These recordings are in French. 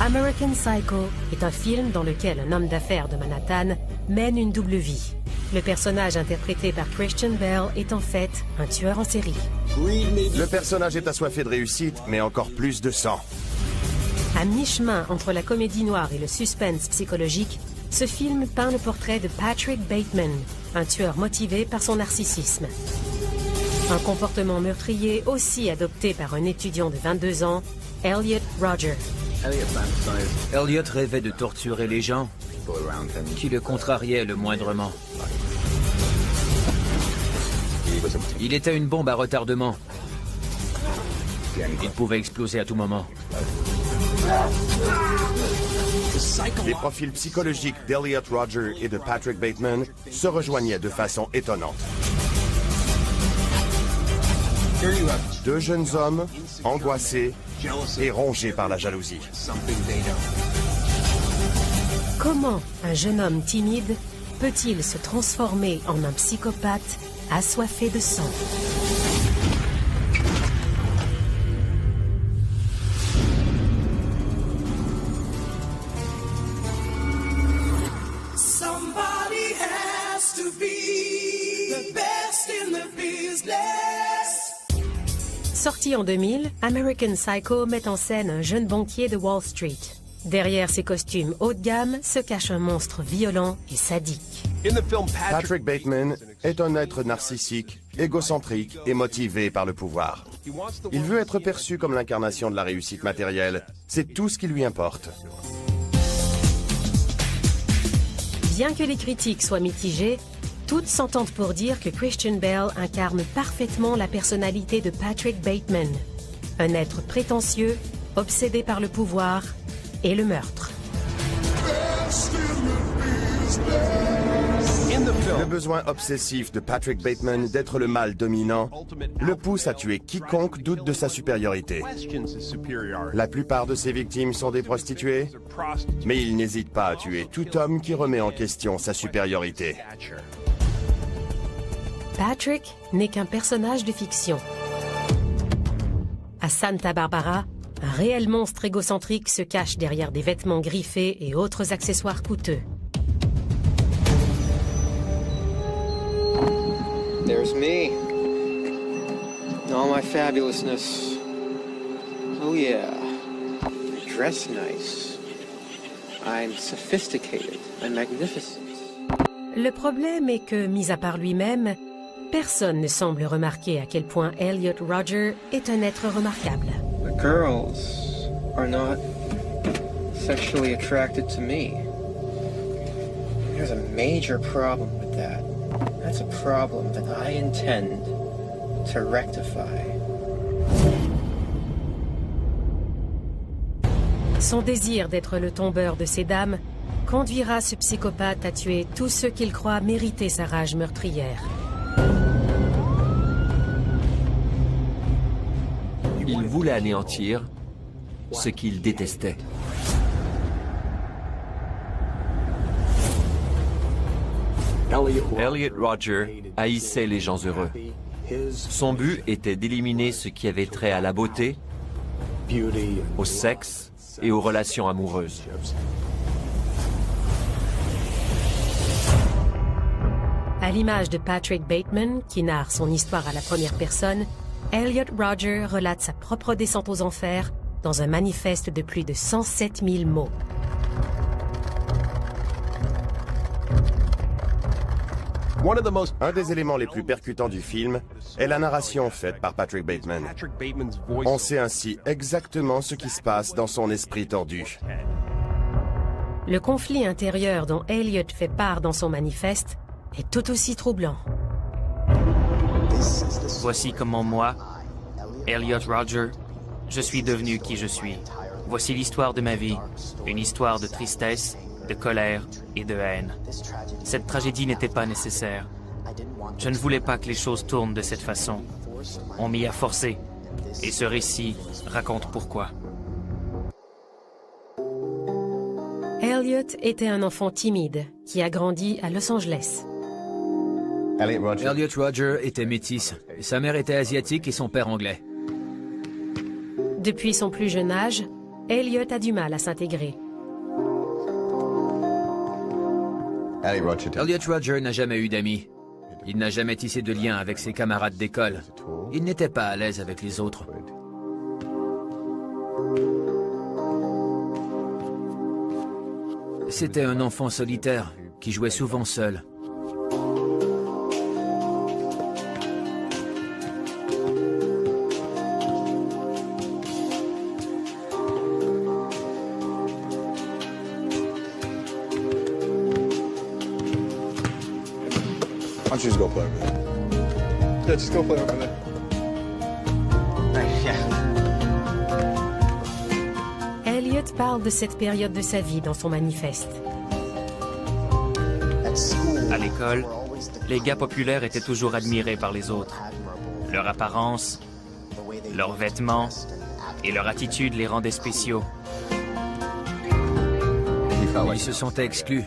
American Psycho est un film dans lequel un homme d'affaires de Manhattan mène une double vie. Le personnage interprété par Christian Bale est en fait un tueur en série. Le personnage est assoiffé de réussite, mais encore plus de sang. À mi-chemin entre la comédie noire et le suspense psychologique, ce film peint le portrait de Patrick Bateman, un tueur motivé par son narcissisme. Un comportement meurtrier aussi adopté par un étudiant de 22 ans, Elliot Rodger. Elliot rêvait de torturer les gens qui le contrariaient le moindrement. Il était une bombe à retardement. Il pouvait exploser à tout moment. Les profils psychologiques d'Elliot Rodger et de Patrick Bateman se rejoignaient de façon étonnante. Deux jeunes hommes, angoissés et rongés par la jalousie. Comment un jeune homme timide peut-il se transformer en un psychopathe assoiffé de sang? Somebody has to be the best in the business. Sorti en 2000, American Psycho met en scène un jeune banquier de Wall Street. Derrière ses costumes haut de gamme se cache un monstre violent et sadique. Patrick Bateman est un être narcissique, égocentrique et motivé par le pouvoir. Il veut être perçu comme l'incarnation de la réussite matérielle. C'est tout ce qui lui importe. Bien que les critiques soient mitigées, toutes s'entendent pour dire que Christian Bale incarne parfaitement la personnalité de Patrick Bateman. Un être prétentieux, obsédé par le pouvoir et le meurtre. Le besoin obsessif de Patrick Bateman d'être le mâle dominant le pousse à tuer quiconque doute de sa supériorité. La plupart de ses victimes sont des prostituées, mais il n'hésite pas à tuer tout homme qui remet en question sa supériorité. Patrick n'est qu'un personnage de fiction. À Santa Barbara, un réel monstre égocentrique se cache derrière des vêtements griffés et autres accessoires coûteux. There's me. All my fabulousness. Oh yeah. I dress nice. I'm sophisticated. I'm magnificent. Le problème est que, mis à part lui-même, personne ne semble remarquer à quel point Elliot Rodger est un être remarquable. The girls are not sexually attracted to me. There's a major problem with that. That's a problem that I intend to rectify. Son désir d'être le tombeur de ces dames conduira ce psychopathe à tuer tous ceux qu'il croit mériter sa rage meurtrière. Il voulait anéantir ce qu'il détestait. Elliot Rodger haïssait les gens heureux. Son but était d'éliminer ce qui avait trait à la beauté, au sexe et aux relations amoureuses. À l'image de Patrick Bateman, qui narre son histoire à la première personne, Elliot Rodger relate sa propre descente aux enfers dans un manifeste de plus de 107 000 mots. Un des éléments les plus percutants du film est la narration faite par Patrick Bateman. On sait ainsi exactement ce qui se passe dans son esprit tordu. Le conflit intérieur dont Elliot fait part dans son manifeste est tout aussi troublant. Voici comment moi, Elliot Rodger, je suis devenu qui je suis. Voici l'histoire de ma vie, une histoire de tristesse, de colère et de haine. Cette tragédie n'était pas nécessaire. Je ne voulais pas que les choses tournent de cette façon. On m'y a forcé. Et ce récit raconte pourquoi. Elliot était un enfant timide qui a grandi à Los Angeles. Elliot Rodger était métis. Sa mère était asiatique et son père anglais. Depuis son plus jeune âge, Elliot a du mal à s'intégrer. Elliot Rodger n'a jamais eu d'amis. Il n'a jamais tissé de lien avec ses camarades d'école. Il n'était pas à l'aise avec les autres. C'était un enfant solitaire qui jouait souvent seul. Why don't you just go play over there? Yeah, just go play over there. Right, yeah. Elliot parle de cette période de sa vie dans son manifeste. À l'école, les gars populaires étaient toujours admirés par les autres. Leur apparence, leurs vêtements et leur attitude les rendaient spéciaux. Ils se sentaient exclus.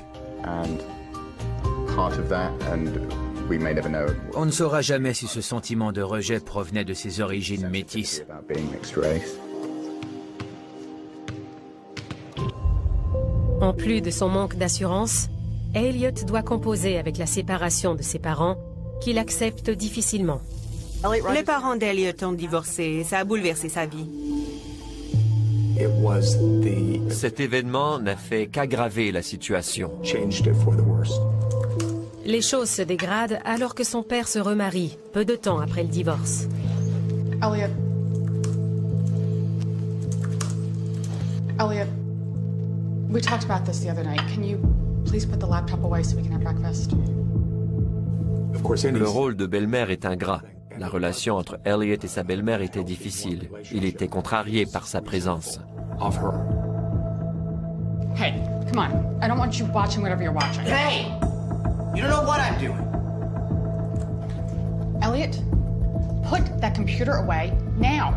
On ne saura jamais si ce sentiment de rejet provenait de ses origines métisses. En plus de son manque d'assurance, Elliot doit composer avec la séparation de ses parents, qu'il accepte difficilement. Les parents d'Elliot ont divorcé et ça a bouleversé sa vie. Cet événement n'a fait qu'aggraver la situation. Les choses se dégradent alors que son père se remarie, peu de temps après le divorce. Elliot, we talked about this the other night. Can you please put the laptop away so we can have breakfast? Le rôle de belle-mère est ingrat. La relation entre Elliot et sa belle-mère était difficile. Il était contrarié par sa présence. Hey, come on. I don't want you watching whatever you're watching. Hey! You don't know what I'm doing. Elliot, put that computer away now.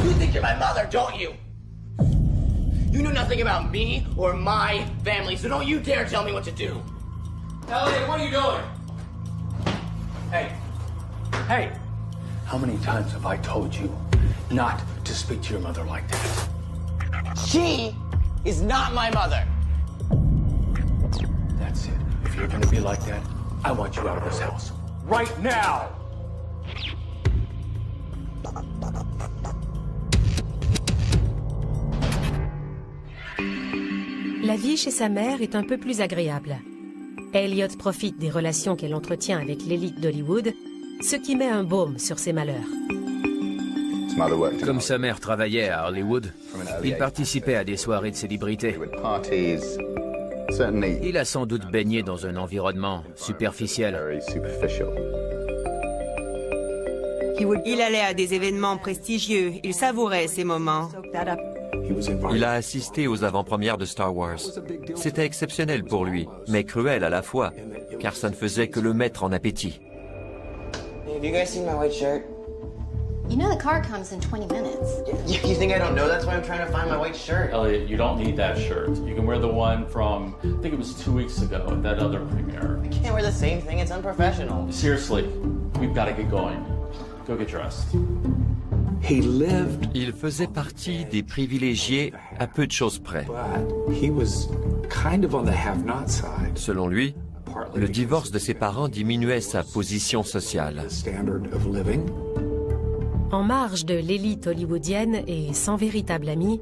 You think you're my mother, don't you? You know nothing about me or my family, so don't you dare tell me what to do. Elliot, what are you doing? Hey. Hey! How many times have I told you not to speak to your mother like that? She is not my mother. That's it. If you're gonna be like that, I want you out of this house. Right now! La vie chez sa mère est un peu plus agréable. Elliot profite des relations qu'elle entretient avec l'élite d'Hollywood, ce qui met un baume sur ses malheurs. Comme sa mère travaillait à Hollywood, il participait à des soirées de célébrités. Il a sans doute baigné dans un environnement superficiel. Il allait à des événements prestigieux, il savourait ces moments. Il a assisté aux avant-premières de Star Wars. C'était exceptionnel pour lui, mais cruel à la fois, car ça ne faisait que le mettre en appétit. Have you guys seen my white shirt? You know the car comes in 20 minutes. You think I don't know? That's why I'm trying to find my white shirt. Elliot, you don't need that shirt. You can wear the one from, I think it was 2 weeks ago at that other premiere. I can't wear the same thing. It's unprofessional. Seriously, we've got to get going. Go get dressed. Il faisait partie des privilégiés à peu de choses près. Selon lui, le divorce de ses parents diminuait sa position sociale. En marge de l'élite hollywoodienne et sans véritable ami,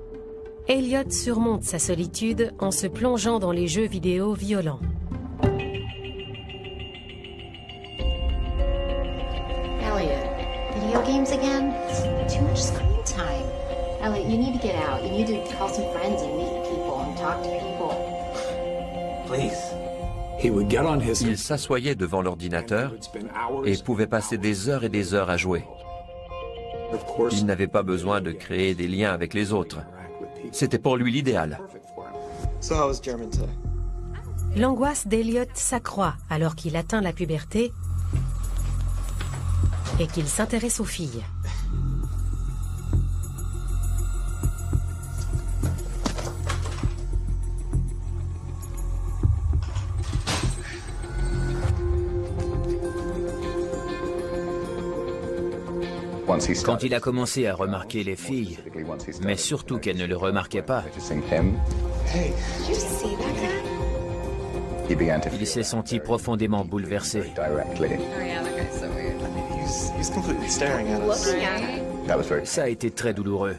Elliot surmonte sa solitude en se plongeant dans les jeux vidéo violents. Elliot, video games again? It's too much screen time. Elliot, you need to get out. You need to call some friends and meet people and talk to people. Please. Il s'assoyait devant l'ordinateur et pouvait passer des heures et des heures à jouer. Il n'avait pas besoin de créer des liens avec les autres. C'était pour lui l'idéal. L'angoisse d'Elliot s'accroît alors qu'il atteint la puberté et qu'il s'intéresse aux filles. Quand il a commencé à remarquer les filles, mais surtout qu'elles ne le remarquaient pas, il s'est senti profondément bouleversé. Ça a été très douloureux.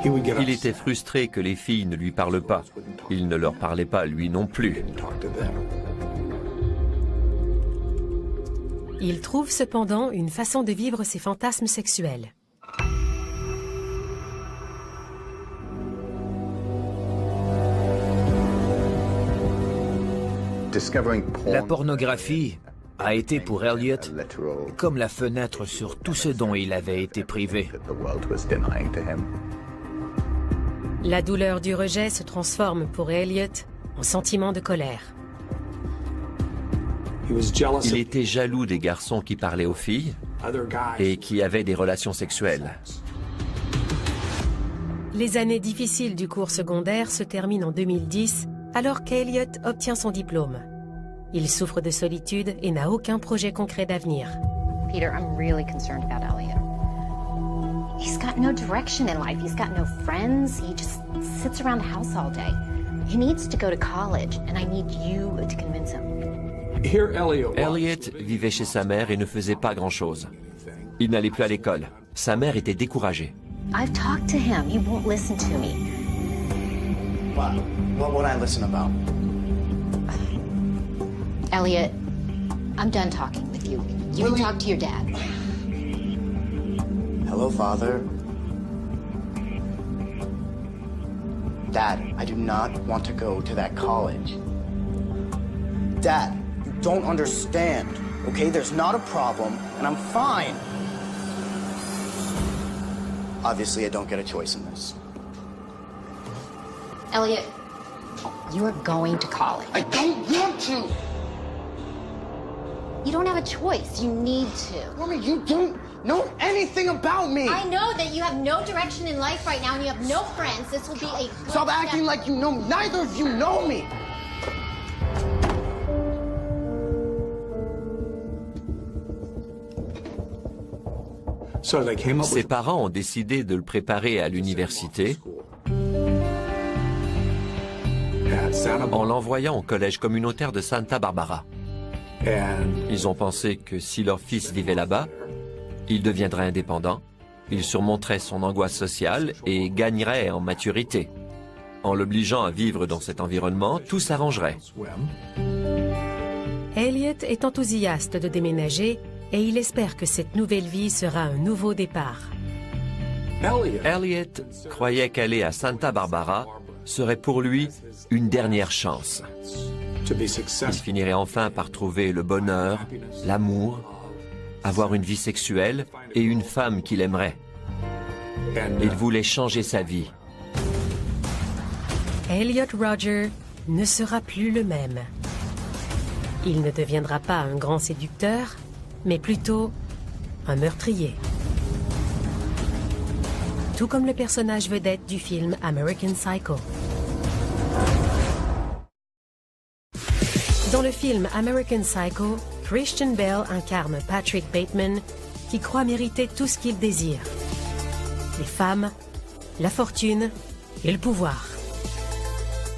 Il était frustré que les filles ne lui parlent pas. Il ne leur parlait pas, lui non plus. Il trouve cependant une façon de vivre ses fantasmes sexuels. La pornographie a été pour Elliot comme la fenêtre sur tout ce dont il avait été privé. La douleur du rejet se transforme pour Elliot en sentiment de colère. Il était jaloux des garçons qui parlaient aux filles et qui avaient des relations sexuelles. Les années difficiles du cours secondaire se terminent en 2010, alors qu'Elliot obtient son diplôme. Il souffre de solitude et n'a aucun projet concret d'avenir. Peter, I'm really concerned about Elliot. He's got no direction in life. He's got no friends. He just sits around the house all day. He needs to go to college, and I need you to convince him. Elliot vivait chez sa mère et ne faisait pas grand-chose. Il n'allait plus à l'école. Sa mère était découragée. I've talked to him. He won't listen to me. What would I listen about? Elliot, I'm done talking with you. You can talk to your dad. Hello, Father. Dad, I do not want to go to that college. Dad, you don't understand, okay? There's not a problem, and I'm fine. Obviously, I don't get a choice in this. Elliot, you are going to college. I don't want to! You don't have a choice. You need to. Mommy, you don't know anything about me! I know that you have no direction in life right now and you have no friends. This will be a good Stop acting like you know me. Neither of you know me! Ses parents ont décidé de le préparer à l'université en l'envoyant au collège communautaire de Santa Barbara. Ils ont pensé que si leur fils vivait là-bas, il deviendrait indépendant, il surmonterait son angoisse sociale et gagnerait en maturité. En l'obligeant à vivre dans cet environnement, tout s'arrangerait. Elliot est enthousiaste de déménager et il espère que cette nouvelle vie sera un nouveau départ. Elliot croyait qu'aller à Santa Barbara serait pour lui une dernière chance. Il finirait enfin par trouver le bonheur, l'amour, avoir une vie sexuelle et une femme qu'il aimerait. Il voulait changer sa vie. Elliot Rodger ne sera plus le même. Il ne deviendra pas un grand séducteur, mais plutôt un meurtrier. Tout comme le personnage vedette du film American Psycho. Dans le film American Psycho, Christian Bale incarne Patrick Bateman, qui croit mériter tout ce qu'il désire. Les femmes, la fortune et le pouvoir.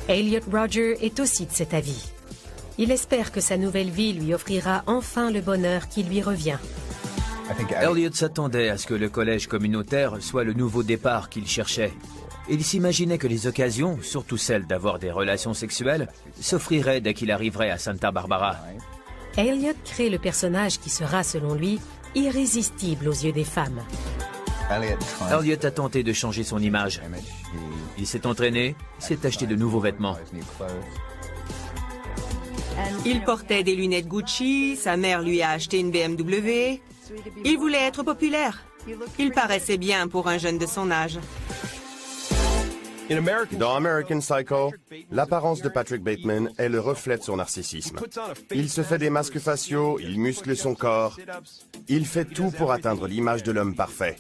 Elliot Rodger est aussi de cet avis. Il espère que sa nouvelle vie lui offrira enfin le bonheur qui lui revient. Elliot s'attendait à ce que le collège communautaire soit le nouveau départ qu'il cherchait. Il s'imaginait que les occasions, surtout celles d'avoir des relations sexuelles, s'offriraient dès qu'il arriverait à Santa Barbara. Elliot crée le personnage qui sera, selon lui, irrésistible aux yeux des femmes. Elliot a tenté de changer son image. Il s'est entraîné, s'est acheté de nouveaux vêtements. Il portait des lunettes Gucci, sa mère lui a acheté une BMW. Il voulait être populaire. Il paraissait bien pour un jeune de son âge. Dans American Psycho, l'apparence de Patrick Bateman est le reflet de son narcissisme. Il se fait des masques faciaux, il muscle son corps. Il fait tout pour atteindre l'image de l'homme parfait.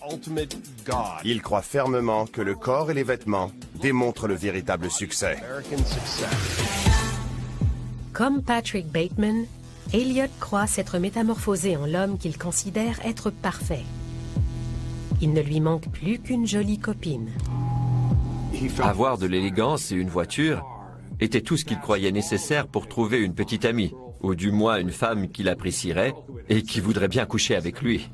Il croit fermement que le corps et les vêtements démontrent le véritable succès. Comme Patrick Bateman, Elliot croit s'être métamorphosé en l'homme qu'il considère être parfait. Il ne lui manque plus qu'une jolie copine. Avoir de l'élégance et une voiture était tout ce qu'il croyait nécessaire pour trouver une petite amie, ou du moins une femme qu'il apprécierait et qui voudrait bien coucher avec lui.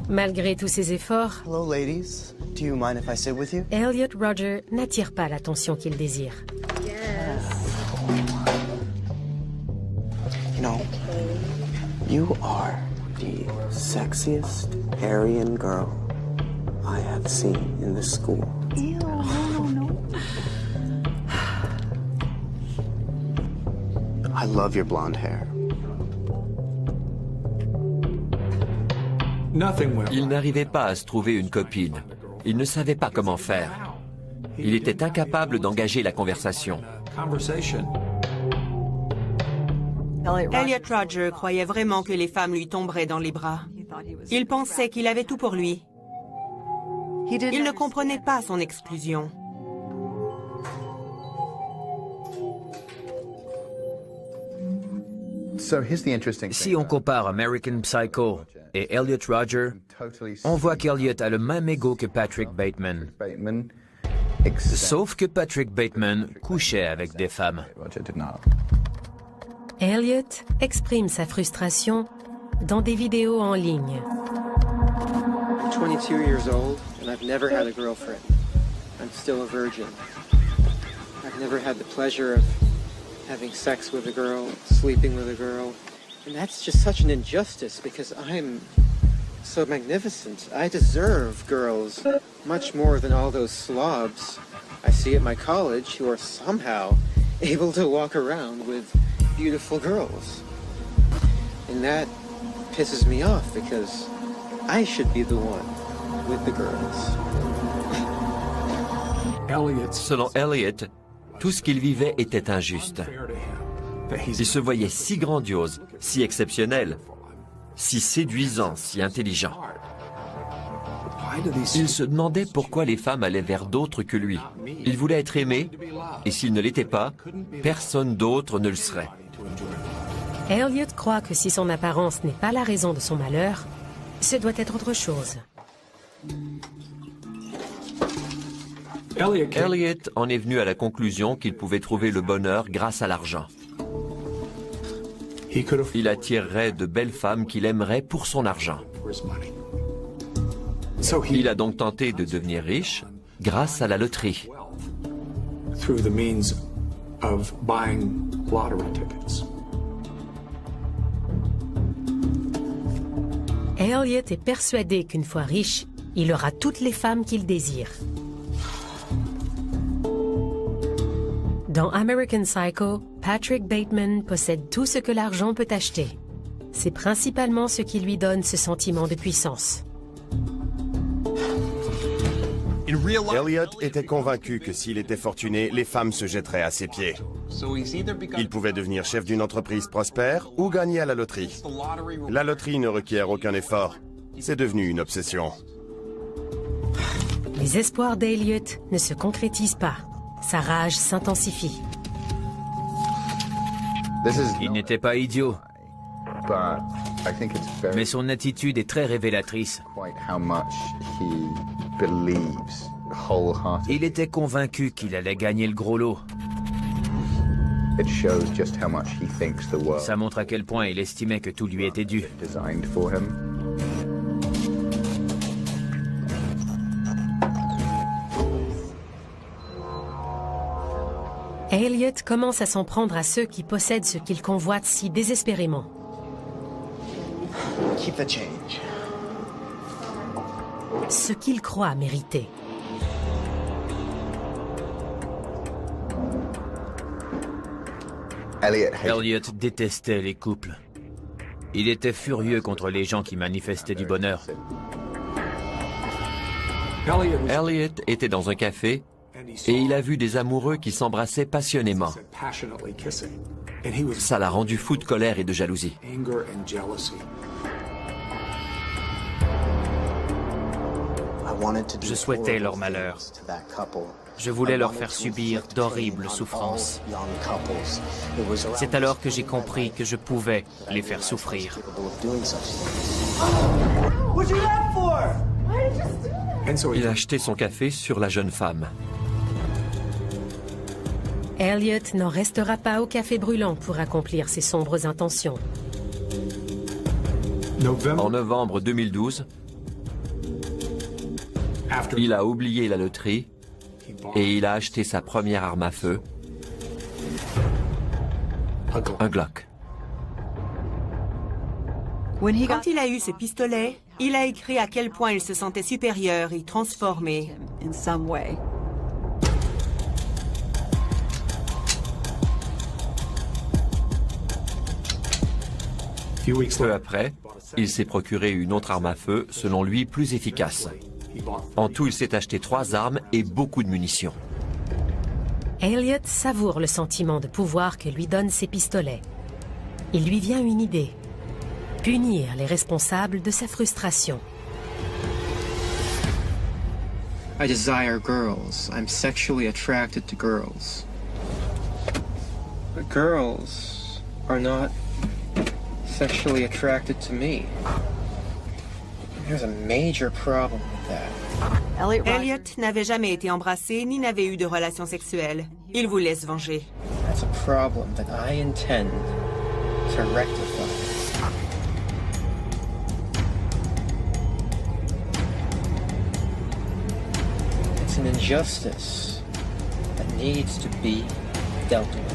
Malgré tous ses efforts, Hello, ladies. Do you mind if I sit with you? Elliot Rodger n'attire pas l'attention qu'il désire. You know, you are the sexiest Aryan girl I have seen in this school. Ew, no. I love your blonde hair. Il n'arrivait pas à se trouver une copine. Il ne savait pas comment faire. Il était incapable d'engager la conversation. Elliot Rodger croyait vraiment que les femmes lui tomberaient dans les bras. Il pensait qu'il avait tout pour lui. Il ne comprenait pas son exclusion. Si on compare American Psycho et Elliot Rodger, on voit qu'Elliot a le même ego que Patrick Bateman. Sauf que Patrick Bateman couchait avec des femmes. Elliot exprime sa frustration dans des vidéos en ligne. I'm 22 years old and I've never had a girlfriend. I'm still a virgin. I've never had the pleasure of having sex with a girl, sleeping with a girl. And that's just such an injustice because I'm so magnificent. I deserve girls much more than all those slobs I see at my college who are somehow able to walk around with beautiful girls. And that pisses me off because I should be the one with the girls. Selon Elliot, tout ce qu'il vivait était injuste. Il se voyait si grandiose, si exceptionnel, si séduisant, si intelligent. Il se demandait pourquoi les femmes allaient vers d'autres que lui. Il voulait être aimé, et s'il ne l'était pas, personne d'autre ne le serait. Elliot croit que si son apparence n'est pas la raison de son malheur, ce doit être autre chose. Elliot en est venu à la conclusion qu'il pouvait trouver le bonheur grâce à l'argent. Il attirerait de belles femmes qu'il aimerait pour son argent. Il a donc tenté de devenir riche grâce à la loterie. Elliot est persuadé qu'une fois riche, il aura toutes les femmes qu'il désire. Dans American Psycho, Patrick Bateman possède tout ce que l'argent peut acheter. C'est principalement ce qui lui donne ce sentiment de puissance. Elliot était convaincu que s'il était fortuné, les femmes se jetteraient à ses pieds. Il pouvait devenir chef d'une entreprise prospère ou gagner à la loterie. La loterie ne requiert aucun effort. C'est devenu une obsession. Les espoirs d'Elliot ne se concrétisent pas. Sa rage s'intensifie. Il n'était pas idiot. Mais son attitude est très révélatrice. Il était convaincu qu'il allait gagner le gros lot. Ça montre à quel point il estimait que tout lui était dû. Elliot commence à s'en prendre à ceux qui possèdent ce qu'il convoite si désespérément. Keep the change. Ce qu'il croit mériter. Elliot détestait les couples. Il était furieux contre les gens qui manifestaient du bonheur. Elliot était dans un café et il a vu des amoureux qui s'embrassaient passionnément. Ça l'a rendu fou de colère et de jalousie. Je souhaitais leur malheur. Je voulais leur faire subir d'horribles souffrances. C'est alors que j'ai compris que je pouvais les faire souffrir. Il a acheté son café sur la jeune femme. Elliot n'en restera pas au café brûlant pour accomplir ses sombres intentions. En novembre 2012, il a oublié la loterie et il a acheté sa première arme à feu, un Glock. Quand il a eu ce pistolet, il a écrit à quel point il se sentait supérieur et transformé. Peu après, il s'est procuré une autre arme à feu, selon lui plus efficace. En tout, il s'est acheté 3 armes et beaucoup de munitions. Elliot savoure le sentiment de pouvoir que lui donnent ses pistolets. Il lui vient une idée. Punir les responsables de sa frustration. I desire girls. I'm sexually attracted to girls. But girls are not sexually attracted to me. There's a major problem with that. Elliot n'avait jamais été embrassé ni n'avait eu de relations sexuelles. Il voulait se venger. That's a problem that I intend to rectify. It's an injustice that needs to be dealt with.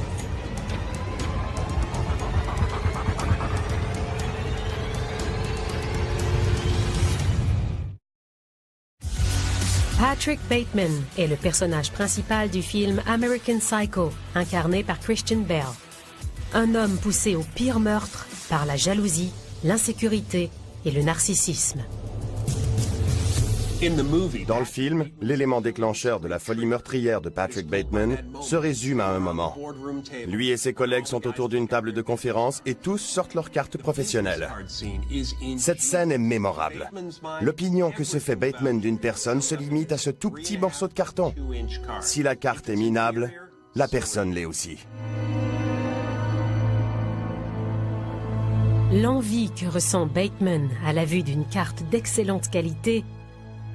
Patrick Bateman est le personnage principal du film American Psycho, incarné par Christian Bale. Un homme poussé au pire meurtre par la jalousie, l'insécurité et le narcissisme. Dans le film, l'élément déclencheur de la folie meurtrière de Patrick Bateman se résume à un moment. Lui et ses collègues sont autour d'une table de conférence et tous sortent leurs cartes professionnelles. Cette scène est mémorable. L'opinion que se fait Bateman d'une personne se limite à ce tout petit morceau de carton. Si la carte est minable, la personne l'est aussi. L'envie que ressent Bateman à la vue d'une carte d'excellente qualité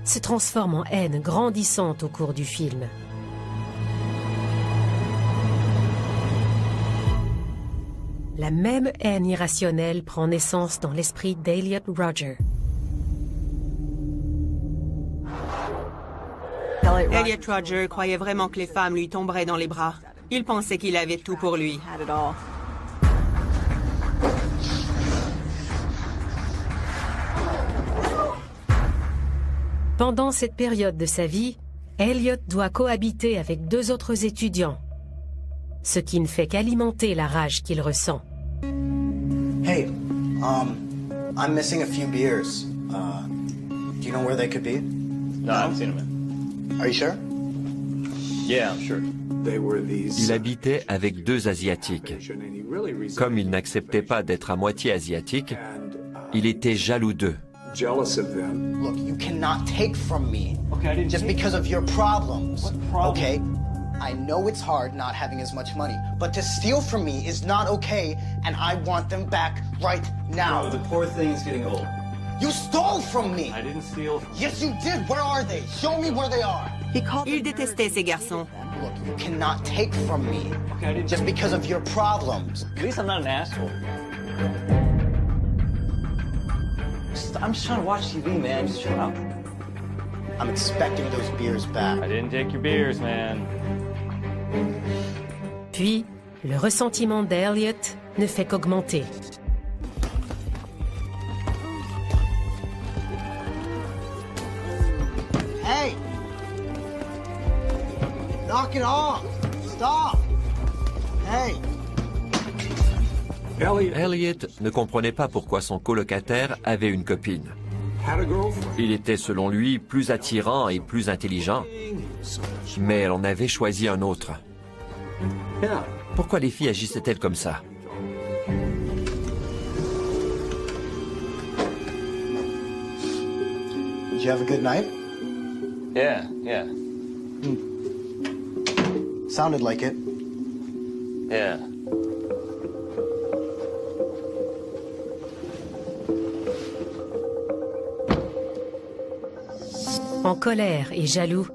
se transforme en haine grandissante au cours du film. La même haine irrationnelle prend naissance dans l'esprit d'Elliot Rodger. Elliot Rodger croyait vraiment que les femmes lui tomberaient dans les bras. Il pensait qu'il avait tout pour lui. Pendant cette période de sa vie, Elliot doit cohabiter avec 2 autres étudiants, ce qui ne fait qu'alimenter la rage qu'il ressent. Hey, I'm missing a few beers. Do you know where they could be? No, I haven't seen them. Are you sure? Yeah, I'm sure. Il habitait avec 2 Asiatiques. Comme il n'acceptait pas d'être à moitié asiatique, il était jaloux d'eux. Look, you cannot take from me just because of your problems. Okay? I know it's hard not having as much money, but to steal from me is not okay, and I want them back right now. No, the poor thing is getting old. You stole from me! I didn't steal from you. Yes, you did! Where are they? Show me where they are! Il détestait ces garçons. Look, you cannot take from me just because of your problems. At least I'm not an asshole. I'm just trying to watch TV, man. Just shut up. I'm expecting those beers back. I didn't take your beers, man. Puis, le ressentiment d'Elliot ne fait qu'augmenter. Hey! Knock it off! Stop! Hey! Elliot ne comprenait pas pourquoi son colocataire avait une copine. Il était selon lui plus attirant et plus intelligent, mais elle en avait choisi un autre. Pourquoi les filles agissaient-elles comme ça? Did you have a good night? Yeah. Sounded like it. Yeah. En colère et jaloux,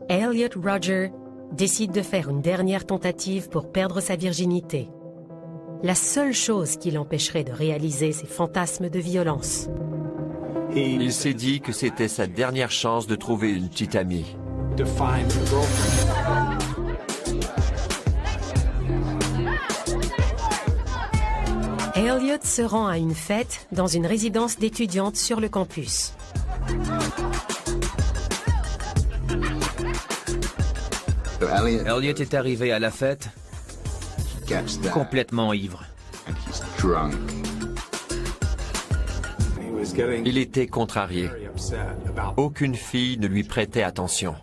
Elliot Rodger décide de faire une dernière tentative pour perdre sa virginité. La seule chose qui l'empêcherait de réaliser ses fantasmes de violence. Il s'est dit que c'était sa dernière chance de trouver une petite amie. Elliot se rend à une fête dans une résidence d'étudiantes sur le campus. Elliot est arrivé à la fête complètement ivre. Il était contrarié. Aucune fille ne lui prêtait attention.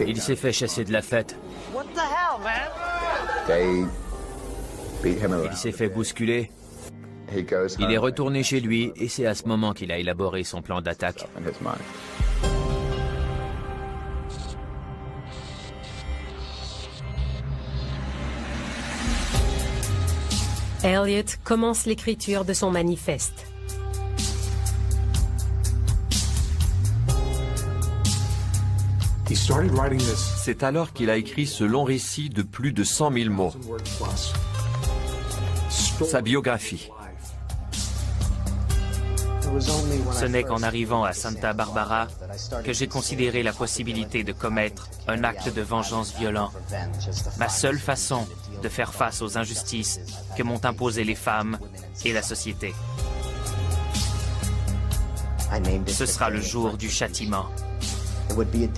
Il s'est fait chasser de la fête. Il s'est fait bousculer. Il est retourné chez lui et c'est à ce moment qu'il a élaboré son plan d'attaque. Elliot commence l'écriture de son manifeste. C'est alors qu'il a écrit ce long récit de plus de 100 000 mots. Sa biographie. Ce n'est qu'en arrivant à Santa Barbara que j'ai considéré la possibilité de commettre un acte de vengeance violent. Ma seule façon de faire face aux injustices que m'ont imposées les femmes et la société. Ce sera le jour du châtiment.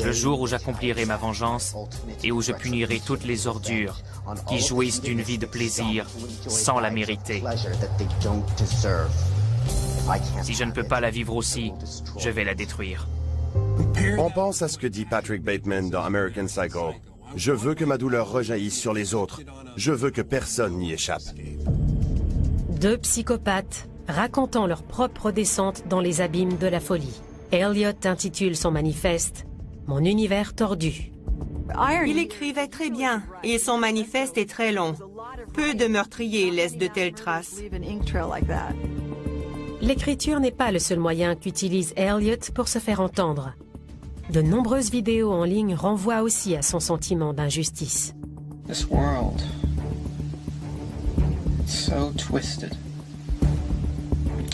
Le jour où j'accomplirai ma vengeance et où je punirai toutes les ordures qui jouissent d'une vie de plaisir sans la mériter. Si je ne peux pas la vivre aussi, je vais la détruire. On pense à ce que dit Patrick Bateman dans American Psycho. Je veux que ma douleur rejaillisse sur les autres. Je veux que personne n'y échappe. Deux psychopathes racontant leur propre descente dans les abîmes de la folie. Elliot intitule son manifeste « Mon univers tordu ». Il écrivait très bien et son manifeste est très long. Peu de meurtriers laissent de telles traces. L'écriture n'est pas le seul moyen qu'utilise Elliot pour se faire entendre. De nombreuses vidéos en ligne renvoient aussi à son sentiment d'injustice. This world, it's so twisted.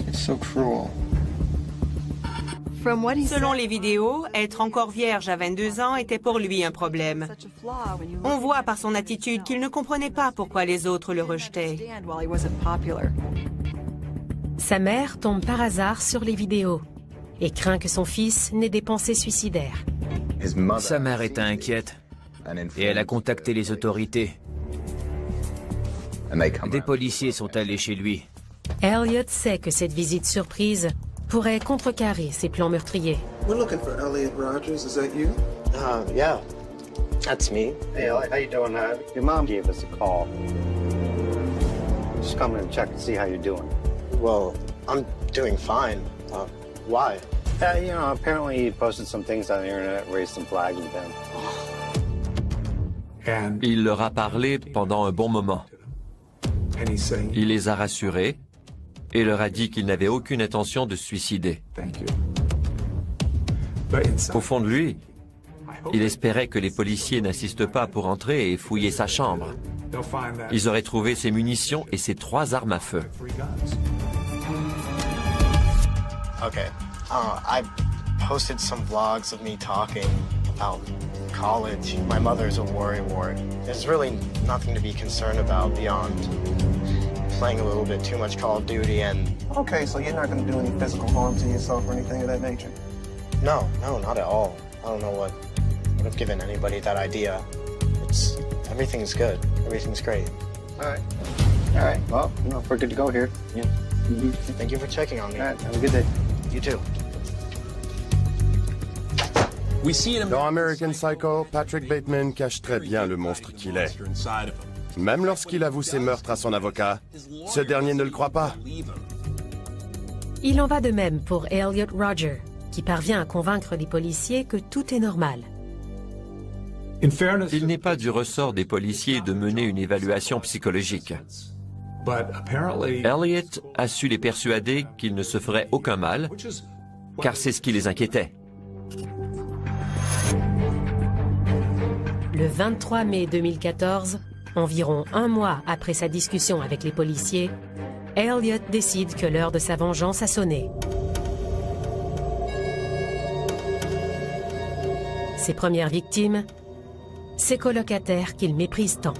It's so cruel. Selon les vidéos, être encore vierge à 22 ans était pour lui un problème. On voit par son attitude qu'il ne comprenait pas pourquoi les autres le rejetaient. Sa mère tombe par hasard sur les vidéos et craint que son fils n'ait des pensées suicidaires. Sa mère était inquiète et elle a contacté les autorités. Des policiers sont allés chez lui. Elliot sait que cette visite surprise pourrait contrecarrer ses plans meurtriers. We're looking for Elliot Rodgers. Is that you? Yeah. That's me. Hey, Elliot, how you doing? Your mom gave us a call. Just coming to check and see how you're doing. Well, I'm doing fine. Why? You know, apparently you posted some things on the internet, raised some flags with them. Il leur a parlé pendant un bon moment. Il les a rassurés et leur a dit qu'il n'avait aucune intention de se suicider. Au fond de lui, il espérait que les policiers n'assistent pas pour entrer et fouiller sa chambre. Ils auraient trouvé ses munitions et ses 3 armes à feu. Okay. I posted some vlogs of me talking about college. My mother's a worrywart. There's really nothing to be concerned about beyond playing a little bit too much Call of Duty and... Okay, so you're not going to do any physical harm to yourself or anything of that nature? No, not at all. I don't know what would have given anybody that idea. Everything's good. Everything's great. All right. Well, you know, if we're good to go here. Yeah. Thank you for checking on me. All right, have a good day. You too. Dans American Psycho, Patrick Bateman cache très bien le monstre qu'il est. Même lorsqu'il avoue ses meurtres à son avocat, ce dernier ne le croit pas. Il en va de même pour Elliot Rodger, qui parvient à convaincre les policiers que tout est normal. Il n'est pas du ressort des policiers de mener une évaluation psychologique. Elliot a su les persuader qu'il ne se ferait aucun mal, car c'est ce qui les inquiétait. Le 23 mai 2014, environ un mois après sa discussion avec les policiers, Elliot décide que l'heure de sa vengeance a sonné. Ses premières victimes, ses colocataires qu'il méprise tant.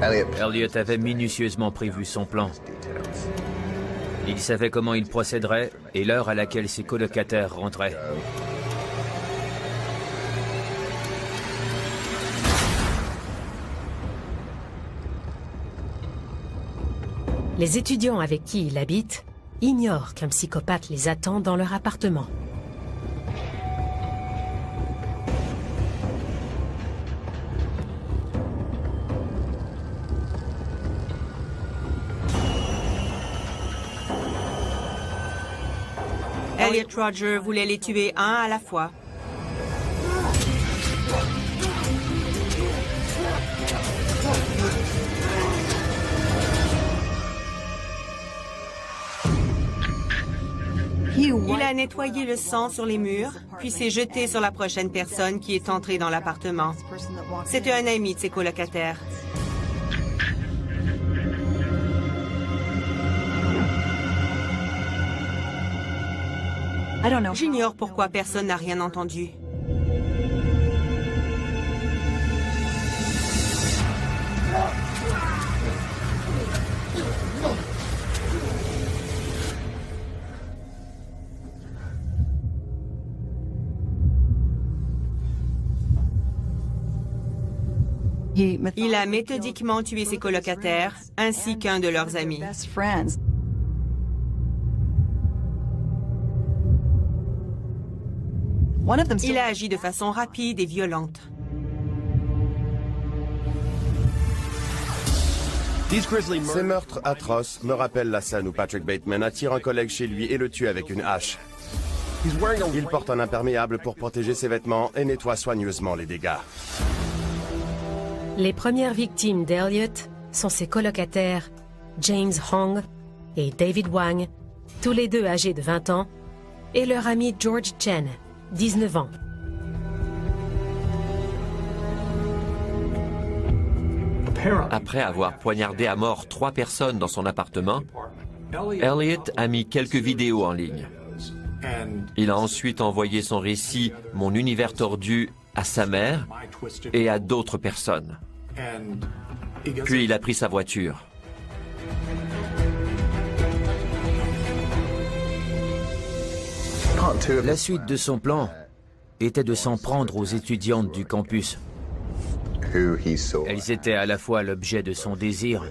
Elliot avait minutieusement prévu son plan. Il savait comment il procéderait et l'heure à laquelle ses colocataires rentraient. Les étudiants avec qui il habite ignorent qu'un psychopathe les attend dans leur appartement. Elliot Rodger voulait les tuer un à la fois. Il a nettoyé le sang sur les murs, puis s'est jeté sur la prochaine personne qui est entrée dans l'appartement. C'était un ami de ses colocataires. J'ignore pourquoi personne n'a rien entendu. Il a méthodiquement tué ses colocataires, ainsi qu'un de leurs amis. Il a agi de façon rapide et violente. Ces meurtres atroces me rappellent la scène où Patrick Bateman attire un collègue chez lui et le tue avec une hache. Il porte un imperméable pour protéger ses vêtements et nettoie soigneusement les dégâts. Les premières victimes d'Elliot sont ses colocataires James Hong et David Wang, tous les deux âgés de 20 ans, et leur ami George Chen, 19 ans. Après avoir poignardé à mort 3 personnes dans son appartement, Elliot a mis quelques vidéos en ligne. Il a ensuite envoyé son récit « Mon univers tordu » à sa mère et à d'autres personnes. Puis il a pris sa voiture. La suite de son plan était de s'en prendre aux étudiantes du campus. Elles étaient à la fois l'objet de son désir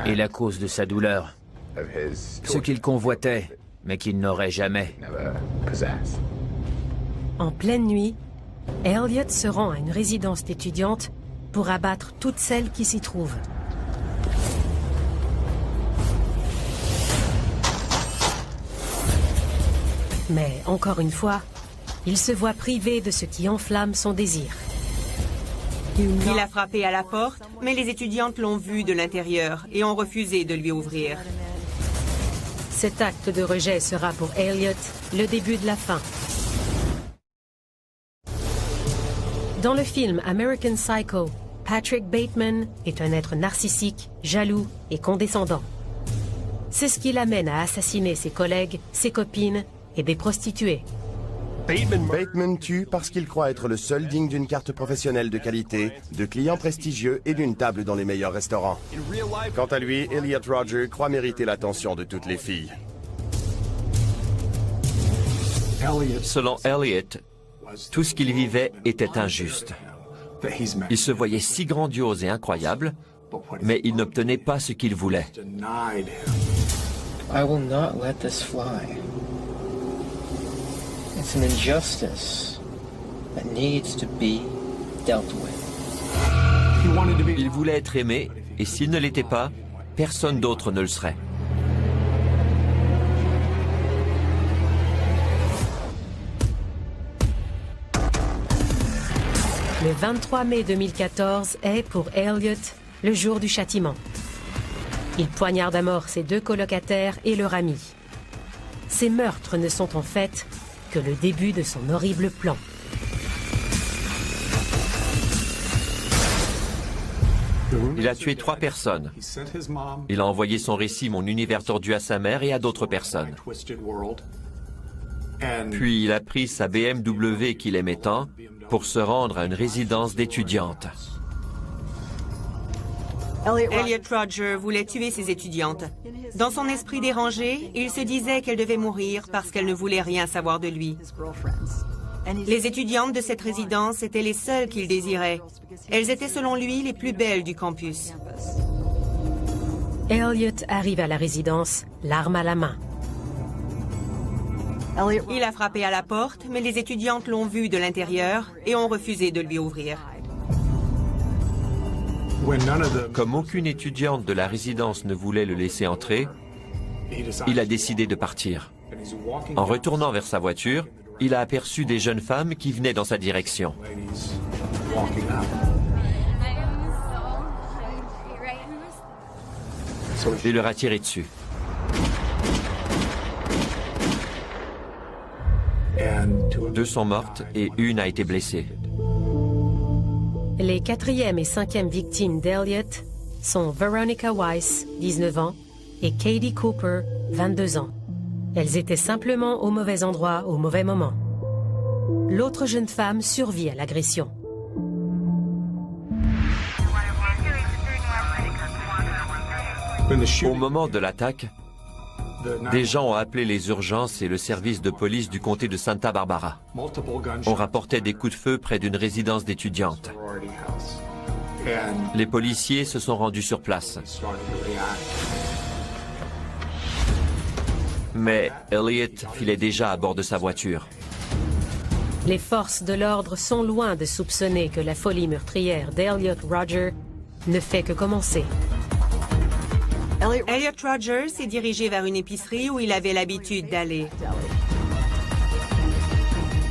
et la cause de sa douleur. Ce qu'il convoitait, mais qu'il n'aurait jamais. En pleine nuit, Elliot se rend à une résidence d'étudiantes pour abattre toutes celles qui s'y trouvent. Mais, encore une fois, il se voit privé de ce qui enflamme son désir. Il a frappé à la porte, mais les étudiantes l'ont vu de l'intérieur et ont refusé de lui ouvrir. Cet acte de rejet sera pour Elliot le début de la fin. Dans le film American Psycho, Patrick Bateman est un être narcissique, jaloux et condescendant. C'est ce qui l'amène à assassiner ses collègues, ses copines et des prostituées. Bateman tue parce qu'il croit être le seul digne d'une carte professionnelle de qualité, de clients prestigieux et d'une table dans les meilleurs restaurants. Quant à lui, Elliot Rodger croit mériter l'attention de toutes les filles. Selon Elliot, tout ce qu'il vivait était injuste. Il se voyait si grandiose et incroyable, mais il n'obtenait pas ce qu'il voulait. I will not let this fly. It's an injustice that needs to be dealt with. Il voulait être aimé, et s'il ne l'était pas, personne d'autre ne le serait. Le 23 mai 2014 est, pour Elliot, le jour du châtiment. Il poignarde à mort ses 2 colocataires et leur ami. Ces meurtres ne sont en fait que le début de son horrible plan. Il a tué 3 personnes. Il a envoyé son récit Mon univers tordu à sa mère et à d'autres personnes. Puis il a pris sa BMW qu'il aimait tant pour se rendre à une résidence d'étudiantes. Elliot Rodger voulait tuer ses étudiantes. Dans son esprit dérangé, il se disait qu'elle devait mourir parce qu'elle ne voulait rien savoir de lui. Les étudiantes de cette résidence étaient les seules qu'il désirait. Elles étaient selon lui les plus belles du campus. Elliot arrive à la résidence, l'arme à la main. Il a frappé à la porte, mais les étudiantes l'ont vu de l'intérieur et ont refusé de lui ouvrir. Comme aucune étudiante de la résidence ne voulait le laisser entrer, il a décidé de partir. En retournant vers sa voiture, il a aperçu des jeunes femmes qui venaient dans sa direction. Il leur a tiré dessus. Deux sont mortes et une a été blessée. Les 4e et 5e victimes d'Elliot sont Veronica Weiss, 19 ans, et Katie Cooper, 22 ans. Elles étaient simplement au mauvais endroit au mauvais moment. L'autre jeune femme survit à l'agression. Au moment de l'attaque, des gens ont appelé les urgences et le service de police du comté de Santa Barbara. On rapportait des coups de feu près d'une résidence d'étudiantes. Les policiers se sont rendus sur place. Mais Elliot filait déjà à bord de sa voiture. Les forces de l'ordre sont loin de soupçonner que la folie meurtrière d'Elliot Rodger ne fait que commencer. Elliot Rodger s'est dirigé vers une épicerie où il avait l'habitude d'aller.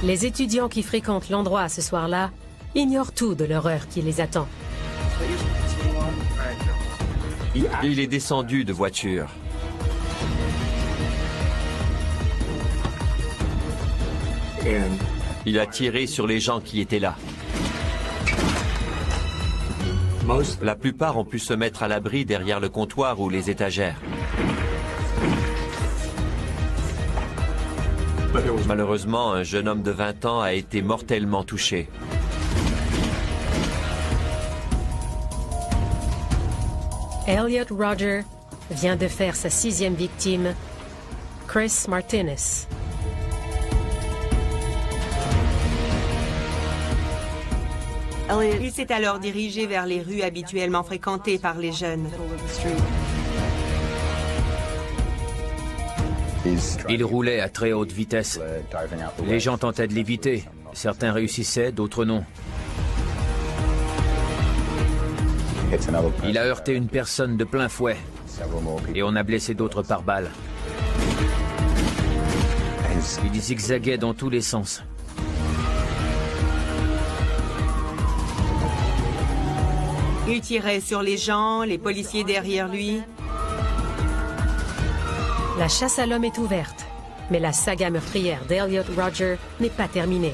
Les étudiants qui fréquentent l'endroit ce soir-là ignorent tout de l'horreur qui les attend. Il est descendu de voiture. Il a tiré sur les gens qui étaient là. La plupart ont pu se mettre à l'abri derrière le comptoir ou les étagères. Malheureusement, un jeune homme de 20 ans a été mortellement touché. Elliot Rodger vient de faire sa 6e victime, Chris Martinez. Il s'est alors dirigé vers les rues habituellement fréquentées par les jeunes. Il roulait à très haute vitesse. Les gens tentaient de l'éviter. Certains réussissaient, d'autres non. Il a heurté une personne de plein fouet. Et on a blessé d'autres par balle. Il zigzaguait dans tous les sens. Il tirait sur les gens, les policiers derrière lui. La chasse à l'homme est ouverte, mais la saga meurtrière d'Elliot Rodger n'est pas terminée.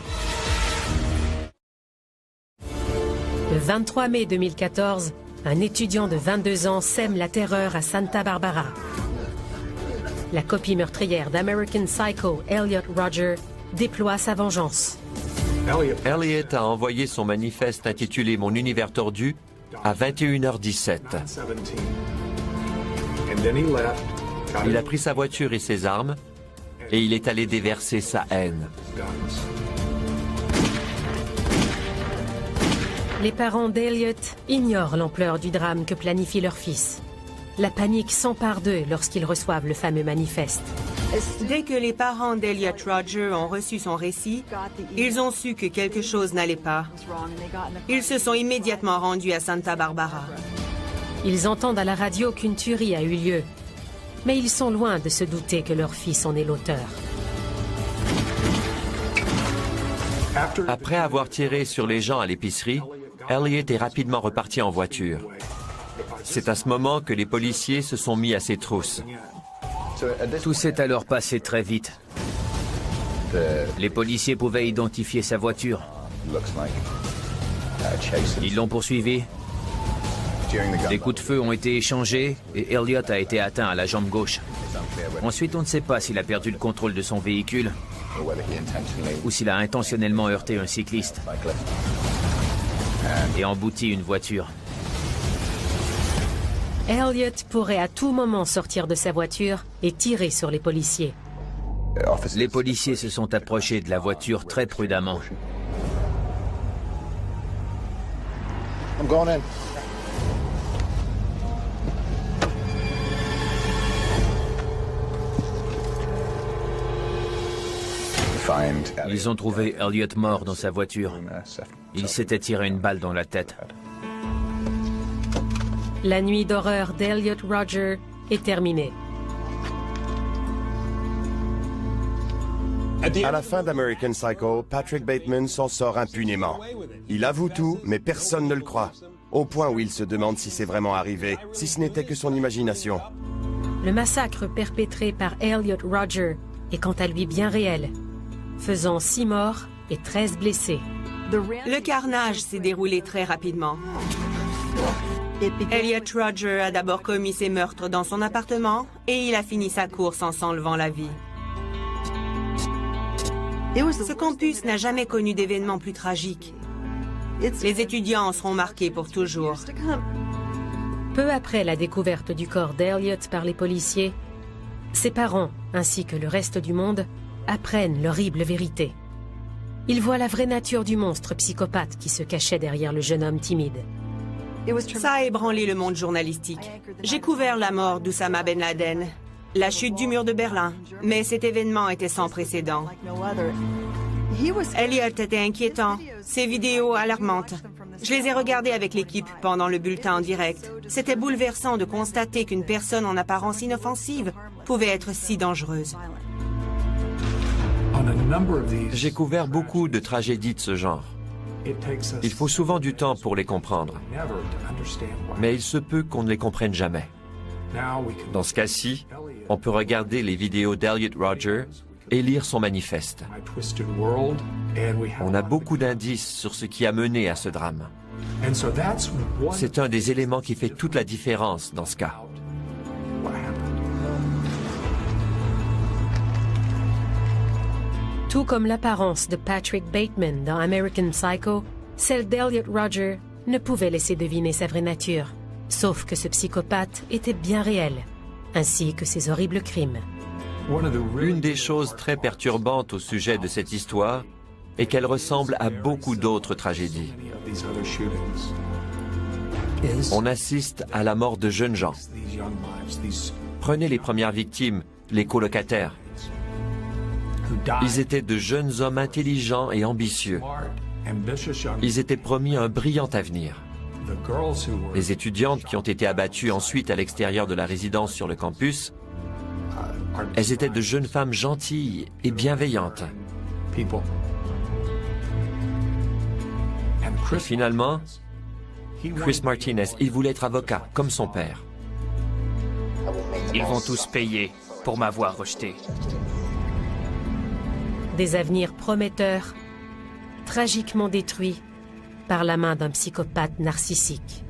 Le 23 mai 2014, un étudiant de 22 ans sème la terreur à Santa Barbara. La copie meurtrière d'American Psycho, Elliot Rodger, déploie sa vengeance. Elliot a envoyé son manifeste intitulé Mon univers tordu à 21h17. Il a pris sa voiture et ses armes et il est allé déverser sa haine. Les parents d'Elliot ignorent l'ampleur du drame que planifie leur fils. La panique s'empare d'eux lorsqu'ils reçoivent le fameux manifeste. Dès que les parents d'Elliot Rodger ont reçu son récit, ils ont su que quelque chose n'allait pas. Ils se sont immédiatement rendus à Santa Barbara. Ils entendent à la radio qu'une tuerie a eu lieu, mais ils sont loin de se douter que leur fils en est l'auteur. Après avoir tiré sur les gens à l'épicerie, Elliot est rapidement reparti en voiture. C'est à ce moment que les policiers se sont mis à ses trousses. Tout s'est alors passé très vite. Les policiers pouvaient identifier sa voiture. Ils l'ont poursuivi. Des coups de feu ont été échangés et Elliot a été atteint à la jambe gauche. Ensuite, on ne sait pas s'il a perdu le contrôle de son véhicule ou s'il a intentionnellement heurté un cycliste et embouti une voiture. Elliot pourrait à tout moment sortir de sa voiture et tirer sur les policiers. Les policiers se sont approchés de la voiture très prudemment. I'm going in. Ils ont trouvé Elliot mort dans sa voiture. Il s'était tiré une balle dans la tête. La nuit d'horreur d'Elliot Rodger est terminée. À la fin d'American Psycho, Patrick Bateman s'en sort impunément. Il avoue tout, mais personne ne le croit. Au point où il se demande si c'est vraiment arrivé, si ce n'était que son imagination. Le massacre perpétré par Elliot Rodger est quant à lui bien réel, faisant 6 morts et 13 blessés. Le carnage s'est déroulé très rapidement. Elliot Rodger a d'abord commis ses meurtres dans son appartement et il a fini sa course en s'enlevant la vie. Ce campus n'a jamais connu d'événement plus tragique. Les étudiants en seront marqués pour toujours. Peu après la découverte du corps d'Elliot par les policiers, ses parents, ainsi que le reste du monde, apprennent l'horrible vérité. Ils voient la vraie nature du monstre psychopathe qui se cachait derrière le jeune homme timide. Ça a ébranlé le monde journalistique. J'ai couvert la mort d'Oussama Ben Laden, la chute du mur de Berlin, mais cet événement était sans précédent. Elliot était inquiétant, ses vidéos alarmantes. Je les ai regardées avec l'équipe pendant le bulletin en direct. C'était bouleversant de constater qu'une personne en apparence inoffensive pouvait être si dangereuse. J'ai couvert beaucoup de tragédies de ce genre. Il faut souvent du temps pour les comprendre, mais il se peut qu'on ne les comprenne jamais. Dans ce cas-ci, on peut regarder les vidéos d'Elliot Rodger et lire son manifeste. On a beaucoup d'indices sur ce qui a mené à ce drame. C'est un des éléments qui fait toute la différence dans ce cas. Tout comme l'apparence de Patrick Bateman dans American Psycho, celle d'Elliot Rodger ne pouvait laisser deviner sa vraie nature. Sauf que ce psychopathe était bien réel, ainsi que ses horribles crimes. Une des choses très perturbantes au sujet de cette histoire est qu'elle ressemble à beaucoup d'autres tragédies. On assiste à la mort de jeunes gens. Prenez les premières victimes, les colocataires. Ils étaient de jeunes hommes intelligents et ambitieux. Ils étaient promis un brillant avenir. Les étudiantes qui ont été abattues ensuite à l'extérieur de la résidence sur le campus, elles étaient de jeunes femmes gentilles et bienveillantes. Et finalement, Chris Martinez, il voulait être avocat, comme son père. Ils vont tous payer pour m'avoir rejeté. Des avenirs prometteurs, tragiquement détruits par la main d'un psychopathe narcissique.